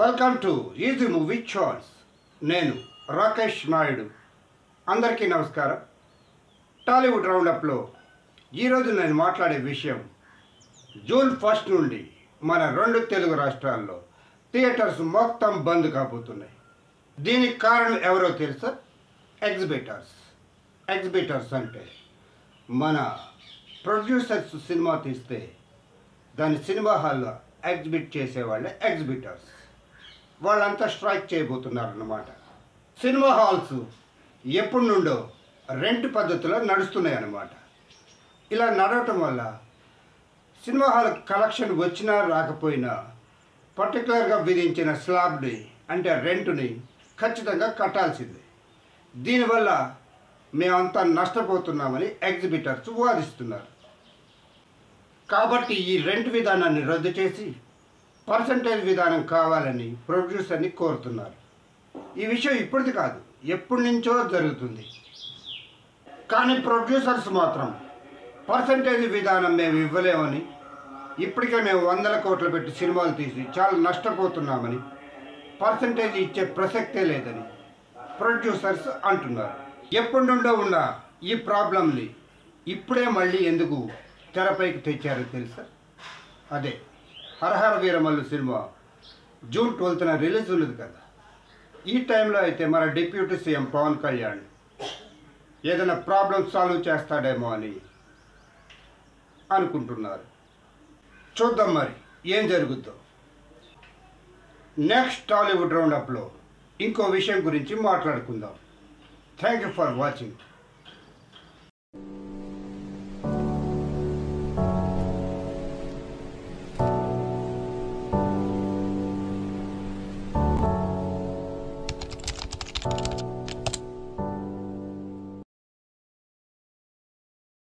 Welcome to easy movie choice. నేను రాకేష్ నాయుడు. అందరికీ నమస్కారం. టాలీవుడ్ రౌండప్లో ఈరోజు నేను మాట్లాడే విషయం, జూన్ 1 నుండి మన 2 తెలుగు రాష్ట్రాల్లో థియేటర్స్ మొత్తం బంద్ కాబోతున్నాయి. దీనికి కారణం ఎవరో తెలుసా? ఎగ్జిబిటర్స్ అంటే మన ప్రొడ్యూసర్స్ సినిమా తీస్తే దాన్ని సినిమా హాల్లో ఎగ్జిబిట్ చేసేవాళ్ళే ఎగ్జిబిటర్స్. వాళ్ళంతా స్ట్రైక్ చేయబోతున్నారన్నమాట. సినిమా హాల్స్ ఎప్పటి నుండో రెంట్ పద్ధతిలో నడుస్తున్నాయి అన్నమాట. ఇలా నడవటం వల్ల సినిమా హాల్ కలెక్షన్ వచ్చినా రాకపోయినా పర్టికులర్గా విధించిన స్లాబ్ని అంటే రెంట్ని ఖచ్చితంగా కట్టాల్సిందే. దీనివల్ల మేమంతా నష్టపోతున్నామని ఎగ్జిబిటర్స్ వాదిస్తున్నారు. కాబట్టి ఈ రెంట్ విధానాన్ని రద్దు చేసి పర్సంటేజ్ విధానం కావాలని ప్రొడ్యూసర్ని కోరుతున్నారు. ఈ విషయం ఇప్పటిది కాదు, ఎప్పటి నుంచో జరుగుతుంది. కానీ ప్రొడ్యూసర్స్ మాత్రం పర్సంటేజ్ విధానం మేము ఇవ్వలేమని, ఇప్పటికే మేము 100 కోట్లు పెట్టి సినిమాలు తీసి చాలా నష్టపోతున్నామని, పర్సంటేజ్ ఇచ్చే ప్రసక్తే లేదని ప్రొడ్యూసర్స్ అంటున్నారు. ఎప్పటి నుండో ఉన్న ఈ ప్రాబ్లంని ఇప్పుడే మళ్ళీ ఎందుకు తెరపైకి తెచ్చారో తెలుసా? అదే హరహర వీరమల్లు సినిమా జూన్ 12న రిలీజ్ ఉన్నది కదా. ఈ టైంలో అయితే మన డిప్యూటీ సీఎం పవన్ కళ్యాణ్ ఏదైనా ప్రాబ్లం సాల్వ్ చేస్తాడేమో అని అనుకుంటున్నారు. చూద్దాం మరి ఏం జరుగుద్దో. నెక్స్ట్ టాలీవుడ్ రౌండప్లో ఇంకో విషయం గురించి మాట్లాడుకుందాం. Thank you for watching.